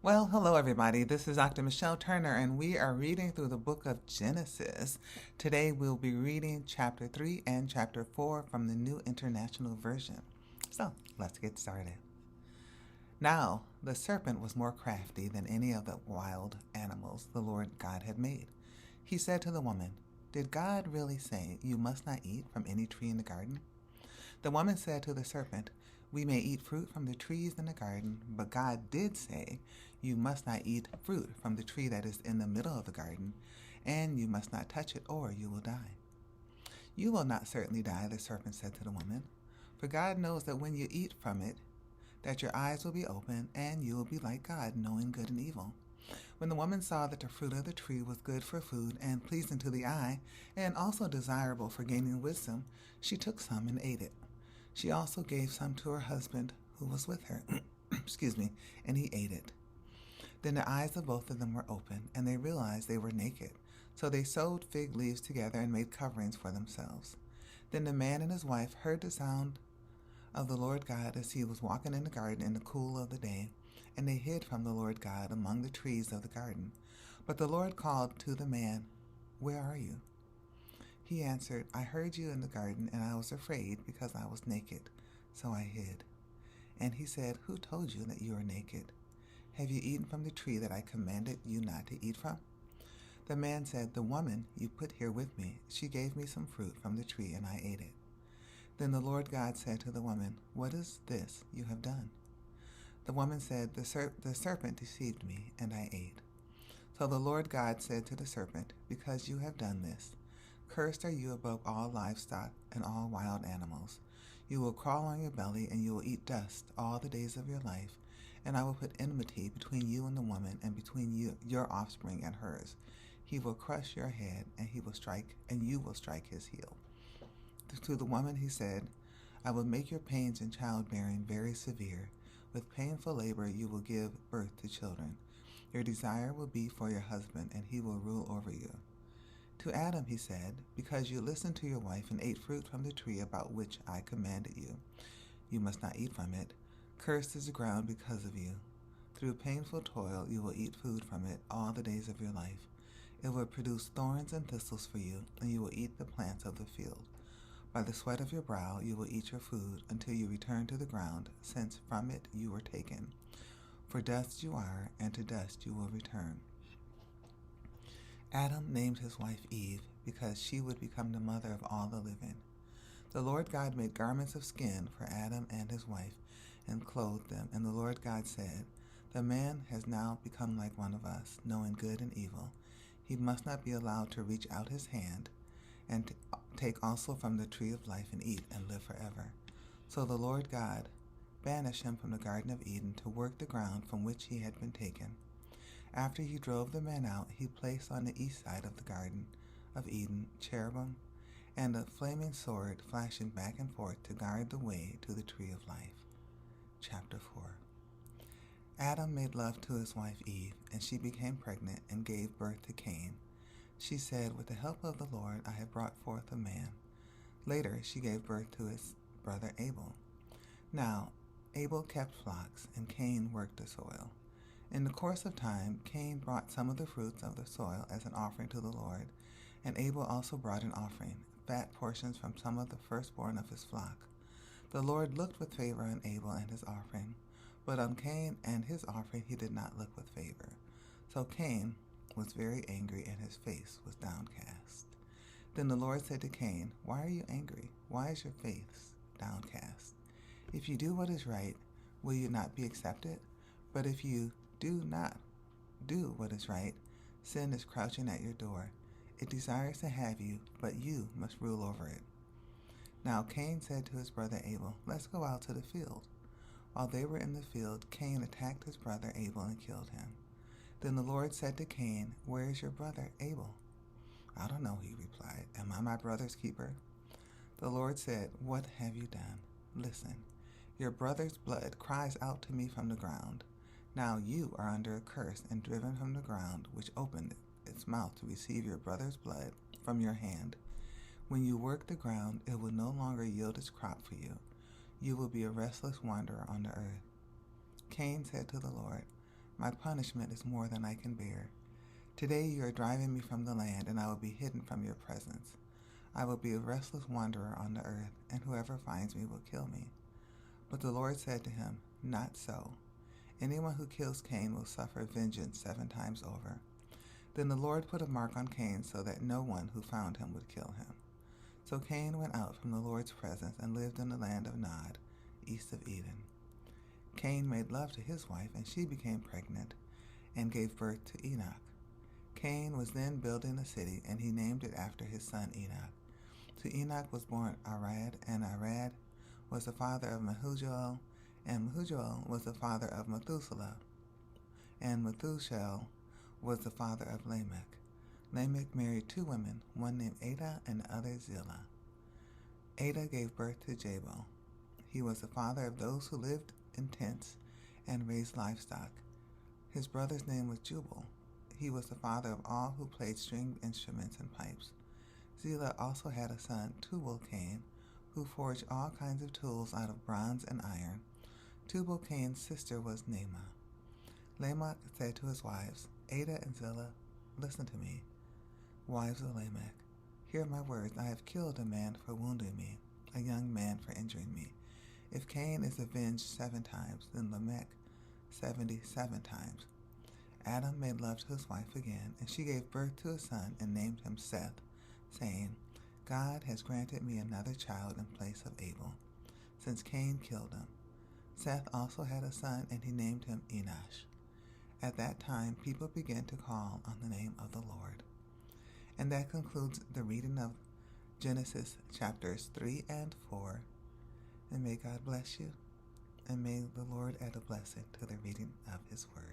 Well, hello everybody. This is Dr. Michele Turner, and we are reading through the book of Genesis. Today we'll be reading chapter 3 and chapter 4 from the New International Version. So, let's get started. Now, the serpent was more crafty than any of the wild animals the Lord God had made. He said to the woman, "Did God really say you must not eat from any tree in the garden?" The woman said to the serpent, "We may eat fruit from the trees in the garden, but God did say, you must not eat fruit from the tree that is in the middle of the garden, and you must not touch it, or you will die." "You will not certainly die," the serpent said to the woman, "for God knows that when you eat from it, that your eyes will be open, and you will be like God, knowing good and evil." When the woman saw that the fruit of the tree was good for food and pleasing to the eye, and also desirable for gaining wisdom, she took some and ate it. She also gave some to her husband who was with her, and he ate it. Then the eyes of both of them were open, and they realized they were naked. So they sewed fig leaves together and made coverings for themselves. Then the man and his wife heard the sound of the Lord God as he was walking in the garden in the cool of the day, and they hid from the Lord God among the trees of the garden. But the Lord called to the man, "Where are you?" He answered, "I heard you in the garden, and I was afraid because I was naked, so I hid." And he said, "Who told you that you are naked? Have you eaten from the tree that I commanded you not to eat from?" The man said, "The woman you put here with me, she gave me some fruit from the tree, and I ate it." Then the Lord God said to the woman, "What is this you have done?" The woman said, The serpent deceived me, and I ate." So the Lord God said to the serpent, "Because you have done this, cursed are you above all livestock and all wild animals. You will crawl on your belly, and you will eat dust all the days of your life. And I will put enmity between you and the woman, and between your offspring and hers. He will crush your head, and you will strike his heel." To the woman he said, "I will make your pains in childbearing very severe. With painful labor you will give birth to children. Your desire will be for your husband, and he will rule over you." To Adam he said, "Because you listened to your wife and ate fruit from the tree about which I commanded you, you must not eat from it. Cursed is the ground because of you. Through painful toil you will eat food from it all the days of your life. It will produce thorns and thistles for you, and you will eat the plants of the field. By the sweat of your brow you will eat your food until you return to the ground, since from it you were taken. For dust you are, and to dust you will return." Adam named his wife Eve because she would become the mother of all the living. The Lord God made garments of skin for Adam and his wife and clothed them. And the Lord God said, "The man has now become like one of us, knowing good and evil. He must not be allowed to reach out his hand and take also from the tree of life and eat and live forever." So the Lord God banished him from the Garden of Eden to work the ground from which he had been taken. After he drove the man out, he placed on the east side of the Garden of Eden cherubim and a flaming sword flashing back and forth to guard the way to the tree of life. Chapter 4. Adam made love to his wife Eve, and she became pregnant and gave birth to Cain. She said, "With the help of the Lord I have brought forth a man." Later she gave birth to his brother Abel. Now Abel kept flocks, and Cain worked the soil. In the course of time, Cain brought some of the fruits of the soil as an offering to the Lord, and Abel also brought an offering, fat portions from some of the firstborn of his flock. The Lord looked with favor on Abel and his offering, but on Cain and his offering he did not look with favor. So Cain was very angry, and his face was downcast. Then the Lord said to Cain, "Why are you angry? Why is your face downcast? If you do what is right, will you not be accepted? But if you do not do what is right, sin is crouching at your door. It desires to have you, but you must rule over it." Now Cain said to his brother Abel, "Let's go out to the field." While they were in the field, Cain attacked his brother Abel and killed him. Then the Lord said to Cain, "Where is your brother Abel?" "I don't know," he replied. "Am I my brother's keeper?" The Lord said, "What have you done? Listen, your brother's blood cries out to me from the ground. Now you are under a curse and driven from the ground, which opened its mouth to receive your brother's blood from your hand. When you work the ground, it will no longer yield its crop for you. You will be a restless wanderer on the earth." Cain said to the Lord, My punishment is more than I can bear. Today you are driving me from the land, and I will be hidden from your presence. I will be a restless wanderer on the earth, and whoever finds me will kill me. But the Lord said to him, Not so. Anyone who kills Cain will suffer vengeance 7 times over. Then the Lord put a mark on Cain so that no one who found him would kill him. So Cain went out from the Lord's presence and lived in the land of Nod, east of Eden. Cain made love to his wife, and she became pregnant and gave birth to Enoch. Cain was then building a city, and he named it after his son Enoch. To Enoch was born Arad, and Arad was the father of Mehujael, and Mehujael was the father of Methuselah, and Methuselah was the father of Lamech. Lamech married 2 women, one named Ada and the other Zillah. Ada gave birth to Jabal. He was the father of those who lived in tents and raised livestock. His brother's name was Jubal. He was the father of all who played stringed instruments and pipes. Zillah also had a son, Tubal-Cain, who forged all kinds of tools out of bronze and iron. Tubal-Cain's sister was Naamah. Lamech said to his wives, Ada and Zillah, listen to me. Wives of Lamech, hear my words. I have killed a man for wounding me, a young man for injuring me. If Cain is avenged 7 times, then Lamech 77 times. Adam made love to his wife again, and she gave birth to a son and named him Seth, saying, God has granted me another child in place of Abel, since Cain killed him. Seth also had a son, and he named him Enosh. At that time, people began to call on the name of the Lord. And that concludes the reading of Genesis chapters 3 and 4. And may God bless you, and may the Lord add a blessing to the reading of his word.